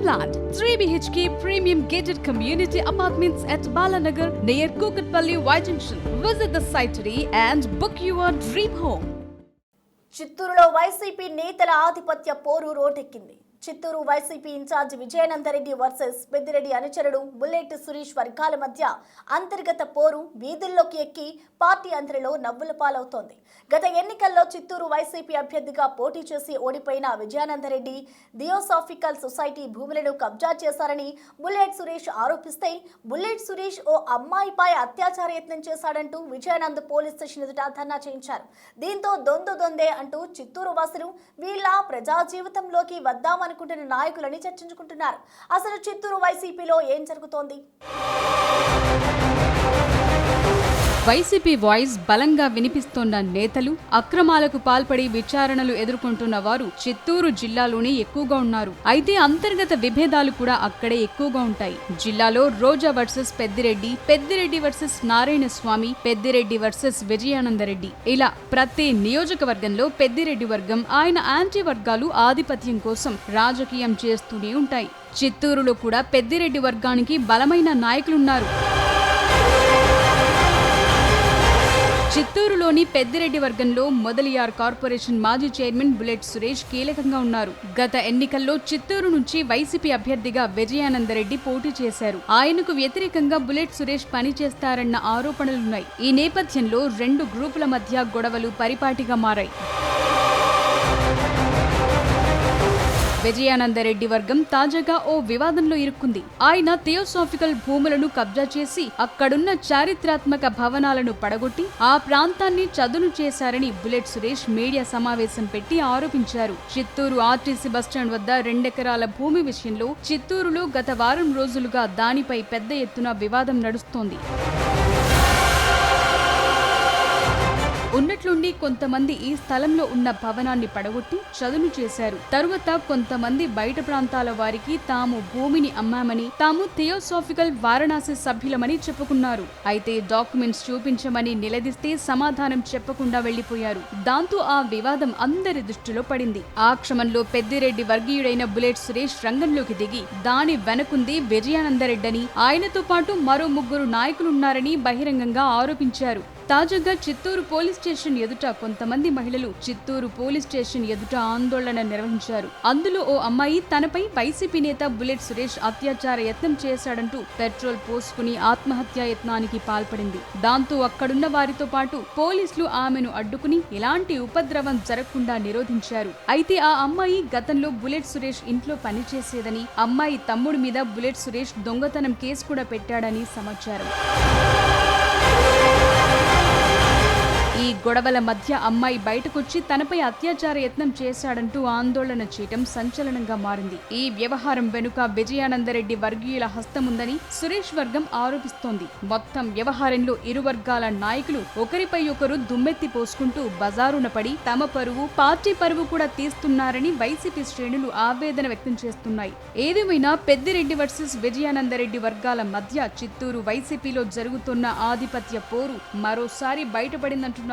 Homeland 3 BHK premium gated community apartments at Balanagar near Kukatpalli Y Junction. Visit the site today and book your dream home. చిత్తూరులో YCP నేతల ఆధిపత్య పోరు రోటెక్కింది. Chittoor YCP incharge Vijayanandareddy versus Peddireddy అనుచరుడు bullet Suresh వర్గాల మధ్య అంతర్గత పోరు వీధుల్లోకి ఎక్కి పార్టీ అంతరిలో నవ్వుల పాలవుతోంది. గత ఎన్నికల్లో చిత్తూరు వైసీపీ అభ్యర్థిగా పోటీ చేసి ఓడిపోయిన విజయానందరెడ్డి థియోసాఫికల్ సొసైటీ భూములను కబ్జా చేశారని బుల్లెట్ సురేష్ ఆరోపిస్తే, బుల్లెట్ సురేష్ ఓ అమ్మాయిపై అత్యాచార యత్నం చేశాడంటూ విజయానంద్ పోలీస్ స్టేషన్ ఎదుట ధర్నా చేయించారు. దీంతో దొందే అంటూ చిత్తూరు వాసులు వీళ్ళ ప్రజా జీవితంలోకి వద్దామని అనుకుంటున్న నాయకులని చర్చించుకుంటున్నారు. అసలు చిత్తూరు వైసీపీలో ఏం జరుగుతోంది? వైసీపీ వాయిస్ బలంగా వినిపిస్తోన్న నేతలు, అక్రమాలకు పాల్పడి విచారణలు ఎదుర్కొంటున్న వారు చిత్తూరు జిల్లాలోనే ఎక్కువగా ఉన్నారు. అయితే అంతర్గత విభేదాలు కూడా అక్కడే ఎక్కువగా ఉంటాయి. జిల్లాలో రోజా వర్సెస్ పెద్దిరెడ్డి, పెద్దిరెడ్డి వర్సెస్ నారాయణ స్వామి, పెద్దిరెడ్డి వర్సెస్ విజయానందరెడ్డి, ఇలా ప్రతి నియోజకవర్గంలో పెద్దిరెడ్డి వర్గం, ఆయన యాంటీ వర్గాలు ఆధిపత్యం కోసం రాజకీయం చేస్తూనే ఉంటాయి. చిత్తూరులో కూడా పెద్దిరెడ్డి వర్గానికి బలమైన నాయకులున్నారు. చిత్తూరులోని పెద్దిరెడ్డి వర్గంలో మొదలియార్ కార్పొరేషన్ మాజీ చైర్మన్ బుల్లెట్ సురేష్ కీలకంగా ఉన్నారు. గత ఎన్నికల్లో చిత్తూరు నుంచి వైసీపీ అభ్యర్థిగా విజయానందరెడ్డి పోటీ చేశారు. ఆయనకు వ్యతిరేకంగా బుల్లెట్ సురేష్ పనిచేస్తారన్న ఆరోపణలున్నాయి. ఈ నేపథ్యంలో రెండు గ్రూపుల మధ్య గొడవలు పరిపాటిగా మారాయి. విజయానందరెడ్డి వర్గం తాజాగా ఓ వివాదంలో ఇరుక్కుంది. ఆయన థియోసాఫికల్ భూములను కబ్జా చేసి అక్కడున్న చారిత్రాత్మక భవనాలను పడగొట్టి ఆ ప్రాంతాన్ని చదును చేశారని బుల్లెట్ సురేష్ మీడియా సమావేశం పెట్టి ఆరోపించారు. చిత్తూరు ఆర్టీసీ బస్టాండ్ వద్ద 2 ఎకరాల భూమి విషయంలో చిత్తూరులో గత వారం రోజులుగా దానిపై పెద్ద ఎత్తున వివాదం నడుస్తోంది. ఉన్నట్లుండి కొంతమంది ఈ స్థలంలో ఉన్న భవనాన్ని పడగొట్టి చదును చేశారు. తరువాత కొంతమంది బయట ప్రాంతాల వారికి తాము భూమిని అమ్మామని, తాము థియోసాఫికల్ వారణాసి సభ్యులమని చెప్పుకున్నారు. అయితే డాక్యుమెంట్స్ చూపించమని నిలదీస్తే సమాధానం చెప్పకుండా వెళ్లిపోయారు. దాంతో ఆ వివాదం అందరి దృష్టిలో పడింది. ఆ క్రమంలో పెద్దిరెడ్డి వర్గీయుడైన బుల్లెట్ సురేష్ రంగంలోకి దిగి దాని వెనకుంది విజయానందరెడ్డని, ఆయనతో పాటు మరో 3 నాయకులున్నారని బహిరంగంగా ఆరోపించారు. తాజాగా చిత్తూరు పోలీస్ స్టేషన్ ఎదుట కొంతమంది మహిళలు చిత్తూరు పోలీస్ స్టేషన్ ఎదుట ఆందోళన నిర్వహించారు. అందులో ఓ అమ్మాయి తనపై వైసీపీ నేత బుల్లెట్ సురేష్ అత్యాచార యత్నం చేశాడంటూ పెట్రోల్ పోసుకుని ఆత్మహత్యా యత్నానికి పాల్పడింది. దాంతో అక్కడున్న వారితో పాటు పోలీసులు ఆమెను అడ్డుకుని ఎలాంటి ఉపద్రవం జరగకుండా నిరోధించారు. అయితే ఆ అమ్మాయి గతంలో బుల్లెట్ సురేష్ ఇంట్లో పనిచేసేదని, అమ్మాయి తమ్ముడి మీద బుల్లెట్ సురేష్ దొంగతనం కేసు కూడా పెట్టాడని సమాచారం. ఈ గొడవల మధ్య అమ్మాయి బయటకొచ్చి తనపై అత్యాచార యత్నం చేశాడంటూ ఆందోళన చేయటం సంచలనంగా మారింది. ఈ వ్యవహారం వెనుక విజయానందరెడ్డి వర్గీయుల హస్తముందని సురేష్ వర్గం ఆరోపిస్తోంది. మొత్తం వ్యవహారంలో ఇరు వర్గాల నాయకులు ఒకరిపై ఒకరు దుమ్మెత్తి పోసుకుంటూ బజారున పడి తమ పరువు, పార్టీ పరువు కూడా తీస్తున్నారని వైసీపీ శ్రేణులు ఆవేదన వ్యక్తం చేస్తున్నాయి. ఏదేమైనా పెద్దిరెడ్డి వర్సెస్ విజయానందరెడ్డి వర్గాల మధ్య చిత్తూరు వైసీపీలో జరుగుతున్న ఆధిపత్య పోరు మరోసారి బయటపడిందంటున్నారు.